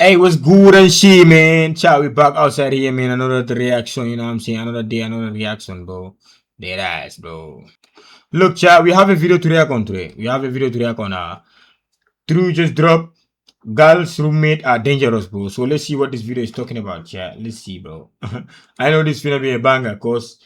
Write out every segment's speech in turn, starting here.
Hey, what's good and shit, man? Chat, we back outside here, man. Another reaction, you know what I'm saying? Another day, another reaction, bro. Dead ass, bro. Look, chat, we have a video to react on today. We have a video to react on. True just dropped. Girls' roommate are dangerous, bro. So let's see what this video is talking about, chat. Let's see, bro. I know this is gonna be a banger, cause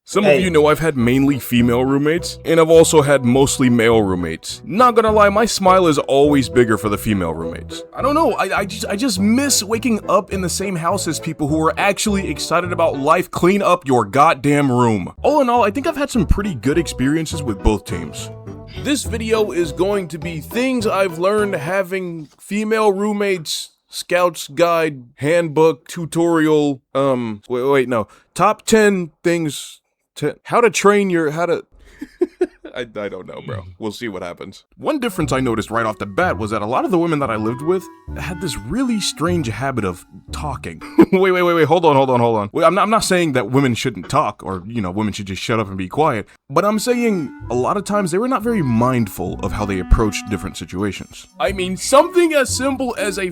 some of you know I've had mainly female roommates, and I've also had mostly male roommates. Not gonna lie, my smile is always bigger for the female roommates. I don't know, I just miss waking up in the same house as people who are actually excited about life. Clean up your goddamn room. All in all, I think I've had some pretty good experiences with both teams. This video is going to be things I've learned having female roommates, Scout's Guide, Handbook, Tutorial, top 10 things. How to train your, I don't know, bro. We'll see what happens. One difference I noticed right off the bat was that a lot of the women that I lived with had this really strange habit of talking. wait, hold on. Wait, I'm not saying that women shouldn't talk or, women should just shut up and be quiet, but I'm saying a lot of times they were not very mindful of how they approached different situations. I mean, something as simple as a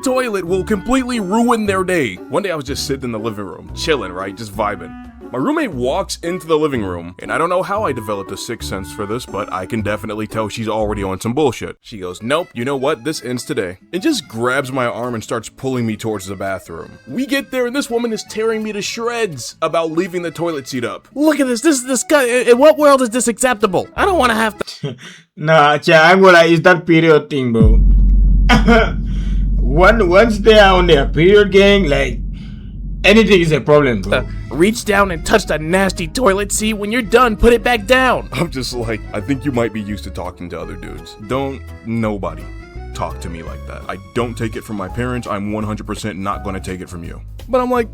toilet will completely ruin their day. One day I was just sitting in the living room, chilling, right, just vibing. My roommate walks into the living room, and I don't know how I developed a sixth sense for this, but I can definitely tell she's already on some bullshit. She goes, nope, you know what, this ends today. And just grabs my arm and starts pulling me towards the bathroom. We get there, and this woman is tearing me to shreds about leaving the toilet seat up. Look at this guy, in what world is this acceptable? I don't want to have to... Nah, chat, I'm gonna, it's that period thing, bro. Once they are on their period, gang, like, anything is a problem, bro. Reach down and touch that nasty toilet seat. When you're done, put it back down. I'm just like, I think you might be used to talking to other dudes. Don't nobody talk to me like that. I don't take it from my parents. I'm 100% not gonna take it from you. But I'm like,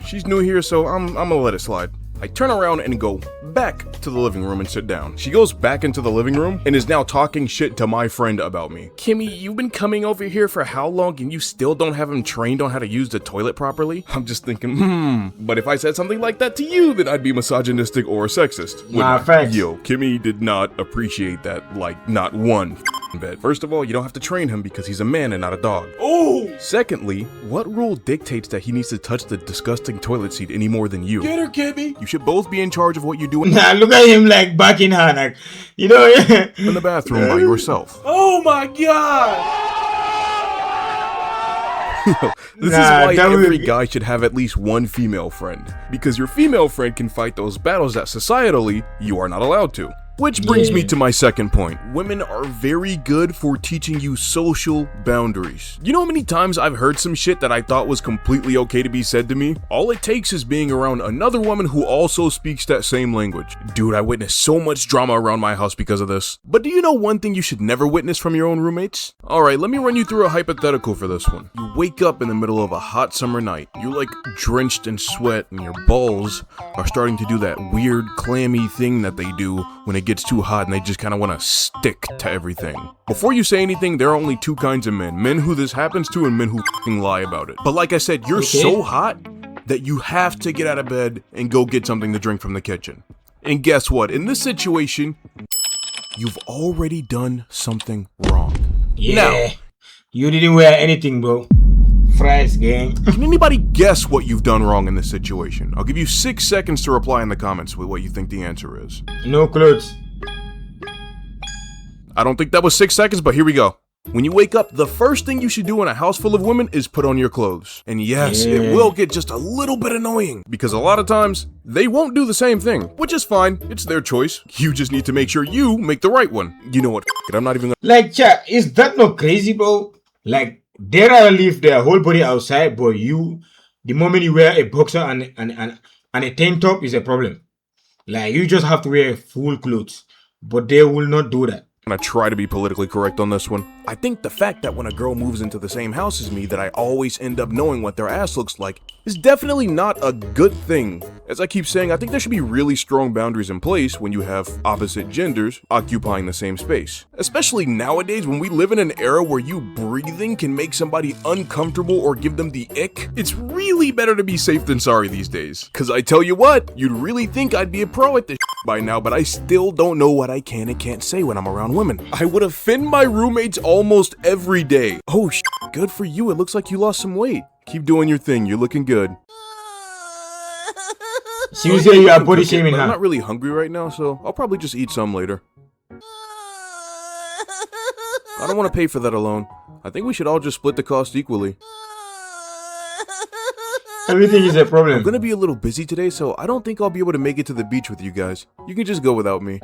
she's new here, so I'm gonna let it slide. I turn around and go back to the living room and sit down. She goes back into the living room and is now talking shit to my friend about me. Kimmy, you've been coming over here for how long and you still don't have him trained on how to use the toilet properly? I'm just thinking, but if I said something like that to you, then I'd be misogynistic or sexist. Nah, facts. Yo, Kimmy did not appreciate that, like, not one bit. First of all, you don't have to train him because he's a man and not a dog. Oh! Secondly, what rule dictates that he needs to touch the disgusting toilet seat any more than you? Get her, Kimmy! You should both be in charge of what you do in Nah, look at him like back in hand, like, in the bathroom by yourself. Oh my god! This is why every guy should have at least one female friend. Because your female friend can fight those battles that societally you are not allowed to. Which brings me to my second point. Women are very good for teaching you social boundaries. You know how many times I've heard some shit that I thought was completely okay to be said to me? All it takes is being around another woman who also speaks that same language. Dude, I witnessed so much drama around my house because of this. But do you know one thing you should never witness from your own roommates? Alright, let me run you through a hypothetical for this one. You wake up in the middle of a hot summer night. You're like drenched in sweat and your balls are starting to do that weird clammy thing that they do when it gets too hot and they just kind of want to stick to everything. Before you say anything, there are only two kinds of men. Men who this happens to and men who f***ing lie about it. But like I said, you're so hot that you have to get out of bed and go get something to drink from the kitchen. And guess what? In this situation, you've already done something wrong. Yeah, now, you didn't wear anything, bro. Fries, gang. Can anybody guess what you've done wrong in this situation? I'll give you 6 seconds to reply in the comments with what you think the answer is. No clothes. I don't think that was 6 seconds, but here we go. When you wake up, the first thing you should do in a house full of women is put on your clothes. And yes, it will get just a little bit annoying because a lot of times they won't do the same thing, which is fine. It's their choice. You just need to make sure you make the right one. You know what? I'm not even gonna... Like, chat, is that not crazy, bro? Like, they rather leave their whole body outside, but you, the moment you wear a boxer and a tank top is a problem. Like, you just have to wear full clothes, but they will not do that. I'm gonna try to be politically correct on this one. I think the fact that when a girl moves into the same house as me that I always end up knowing what their ass looks like is definitely not a good thing. As I keep saying, I think there should be really strong boundaries in place when you have opposite genders occupying the same space. Especially nowadays when we live in an era where you breathing can make somebody uncomfortable or give them the ick. It's really better to be safe than sorry these days. Cause I tell you what, you'd really think I'd be a pro at this shit by now, but I still don't know what I can and can't say when I'm around women. I would offend my roommates almost every day. Oh, good for you. It looks like you lost some weight. Keep doing your thing. You're looking good. She will say you are body shaming her. I'm not really hungry right now, so I'll probably just eat some later. I don't want to pay for that alone. I think we should all just split the cost equally. Everything is a problem. I'm gonna be a little busy today, so I don't think I'll be able to make it to the beach with you guys. You can just go without me.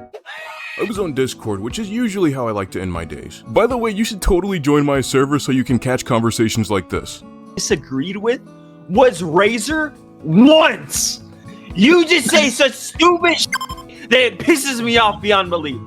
I was on Discord, which is usually how I like to end my days. By the way, you should totally join my server so you can catch conversations like this. Disagreed with was Razor once. You just say such stupid shit that it pisses me off beyond belief.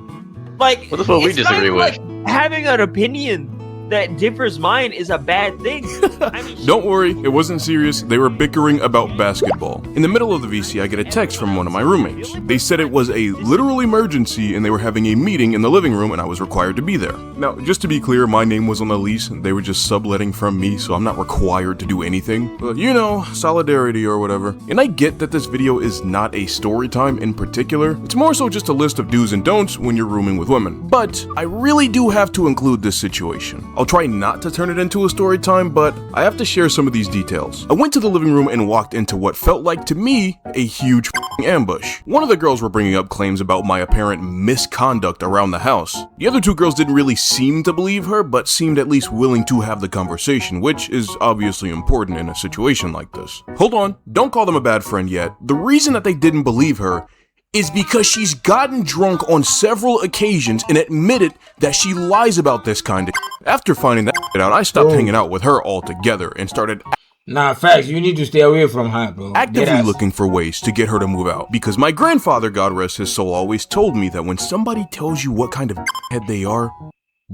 Like, What the fuck we it's not disagree even with? like having an opinion that differs mine is a bad thing. I mean, Don't worry, it wasn't serious. They were bickering about basketball. In the middle of the VC, I get a text from one of my roommates. They said it was a literal emergency and they were having a meeting in the living room and I was required to be there. Now, just to be clear, my name was on the lease and they were just subletting from me, so I'm not required to do anything. But you know, solidarity or whatever. And I get that this video is not a story time in particular. It's more so just a list of do's and don'ts when you're rooming with women. But I really do have to include this situation. I'll try not to turn it into a story time, but I have to share some of these details. I went to the living room and walked into what felt like to me a huge ambush. One of the girls were bringing up claims about my apparent misconduct around the house. The other two girls didn't really seem to believe her, but seemed at least willing to have the conversation, which is obviously important in a situation like this. Hold on, don't call them a bad friend yet. The reason that they didn't believe her is because she's gotten drunk on several occasions and admitted that she lies about this kind of shit. After finding that shit out, I stopped hanging out with her altogether and started Nah, facts. You need to stay away from her, bro. actively Deadass. looking for ways to get her to move out. Because my grandfather, God rest his soul, always told me that when somebody tells you what kind of head they are,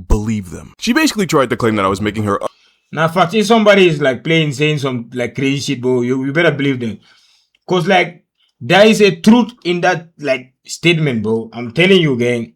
believe them. She basically tried to claim that I was making her Now, fact, if somebody is like playing, saying some like crazy shit, bro, you better believe them. Cause like there is a truth in that like statement, bro. I'm telling you, gang.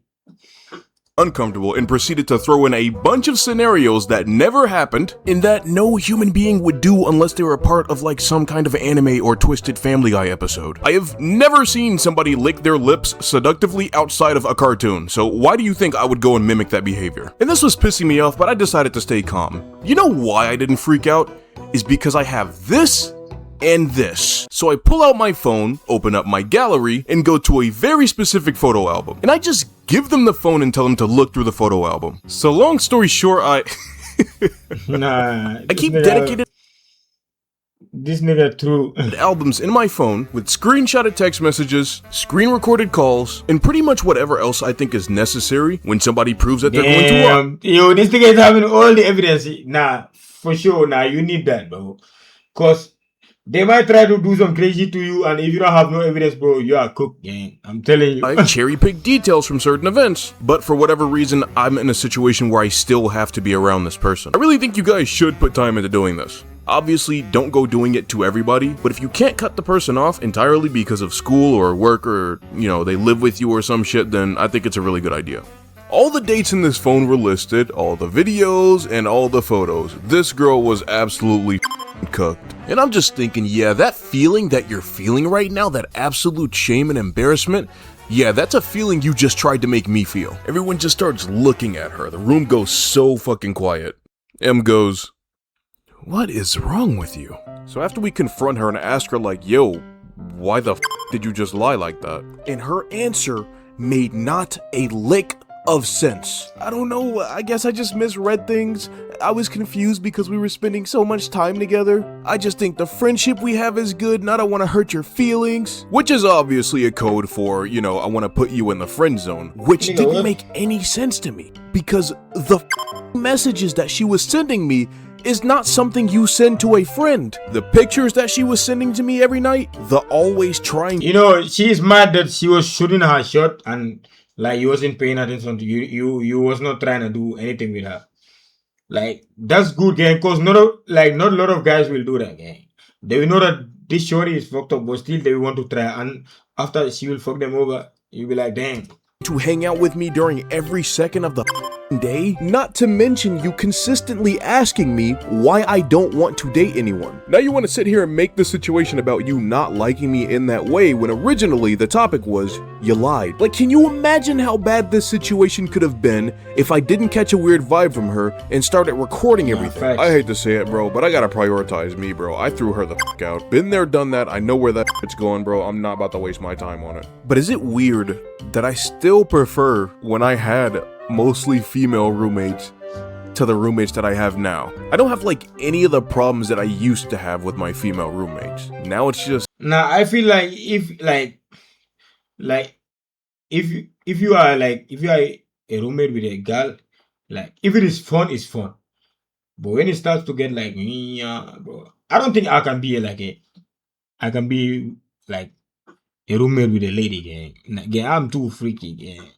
uncomfortable and proceeded to throw in a bunch of scenarios that never happened and that no human being would do unless they were a part of like some kind of anime or Twisted Family Guy episode. I have never seen somebody lick their lips seductively outside of a cartoon, so why do you think I would go and mimic that behavior? And this was pissing me off, but I decided to stay calm. You know why I didn't freak out? Is because I have this and this. So I pull out my phone, open up my gallery, and go to a very specific photo album. And I just give them the phone and tell them to look through the photo album. So long story short, Nah. I keep dedicated This nigga true. albums in my phone with screenshotted text messages, screen recorded calls, and pretty much whatever else I think is necessary when somebody proves that they're going to lie. Yo, this nigga is having all the evidence. Nah, for sure. Nah, you need that, bro. Cause they might try to do some crazy to you, and if you don't have no evidence, bro, you are cooked, gang. I'm telling you. I cherry pick details from certain events, but for whatever reason, I'm in a situation where I still have to be around this person. I really think you guys should put time into doing this. Obviously, don't go doing it to everybody, but if you can't cut the person off entirely because of school or work or, you know, they live with you or some shit, then I think it's a really good idea. All the dates in this phone were listed, all the videos, and all the photos. This girl was absolutely cooked. And I'm just thinking, yeah, that feeling that you're feeling right now, that absolute shame and embarrassment, yeah, that's a feeling you just tried to make me feel. Everyone just starts looking at her. The room goes so fucking quiet. M goes, "What is wrong with you?" So after we confront her and ask her like, "Yo, why the f did you just lie like that?" And her answer made not a lick of sense. I don't know, I guess I just misread things. I was confused because we were spending so much time together. I just think the friendship we have is good and I don't want to hurt your feelings. Which is obviously a code for, you know, I want to put you in the friend zone. Which didn't make any sense to me. Because the messages that she was sending me is not something you send to a friend. The pictures that she was sending to me every night, the always trying. You know, she's mad that she was shooting her shot and like you wasn't paying attention to you. You was not trying to do anything with her. Like that's good, gang. Cause not a lot of guys will do that, gang. They will know that this shorty is fucked up, but still they will want to try. And after she will fuck them over, you'll be like, damn. to hang out with me during every second of the day, not to mention you consistently asking me why I don't want to date anyone. Now you want to sit here and make the situation about you not liking me in that way when originally the topic was you lied. Like, can you imagine how bad this situation could have been if I didn't catch a weird vibe from her and started recording everything? facts. I hate to say it, bro, but I gotta prioritize me, bro. I threw her the out. Been there, done that. I know where that it's going, bro. I'm not about to waste my time on it. But is it weird that I still prefer when I had mostly female roommates to the roommates that I have now? I don't have like any of the problems that I used to have with my female roommates. Now it's just Now I feel like if you are a roommate with a girl, like if it is fun, it's fun. But when it starts to get like bro, I don't think I can be like a roommate with a lady, gang. Gang, I'm too freaky, gang.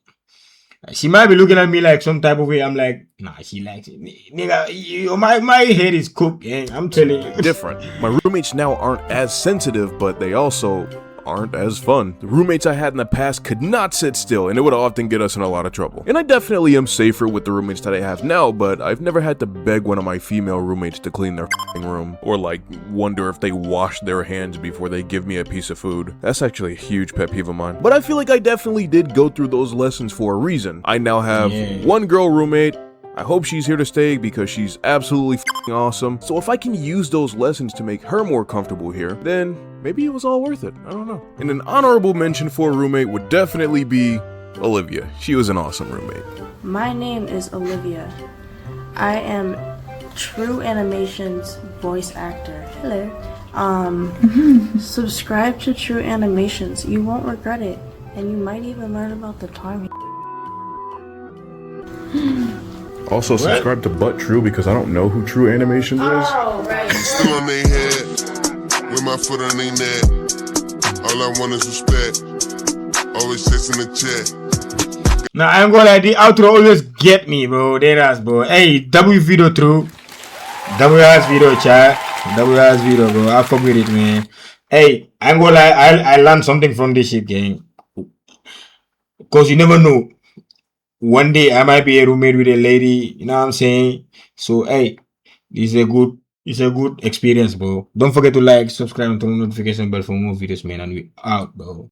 She might be looking at me like some type of way. I'm like, nah, she likes it. Nigga, my head is cooked, gang. I'm telling you. different. My roommates now aren't as sensitive, but they also aren't as fun. The roommates I had in the past could not sit still, and it would often get us in a lot of trouble. And I definitely am safer with the roommates that I have now, but I've never had to beg one of my female roommates to clean their room, or like wonder if they wash their hands before they give me a piece of food. That's actually a huge pet peeve of mine. But I feel like I definitely did go through those lessons for a reason. I now have one girl roommate. I hope she's here to stay because she's absolutely awesome. So if I can use those lessons to make her more comfortable here, then maybe it was all worth it. I don't know. And an honorable mention for a roommate would definitely be Olivia. She was an awesome roommate. My name is Olivia. I am True Animation's voice actor. Hello. Subscribe to True Animations. You won't regret it. And you might even learn about the time. Also, subscribe to But True because I don't know who True Animations is. Oh, right. Still on their head, with my foot on their neck. All I want is respect. Always chasing the check. Now I'm gonna lie, the outro always get me, bro. Deadass, bro. Hey, W video through. WS video chat. WS video, bro. I fuck with it, man. Hey, I'm gonna lie, I learned something from this shit, gang. Cause you never know. One day I might be a roommate with a lady, you know what I'm saying? So hey, it's a good experience, bro. Don't forget to like, subscribe, and turn on the notification bell for more videos, man. And we out, bro.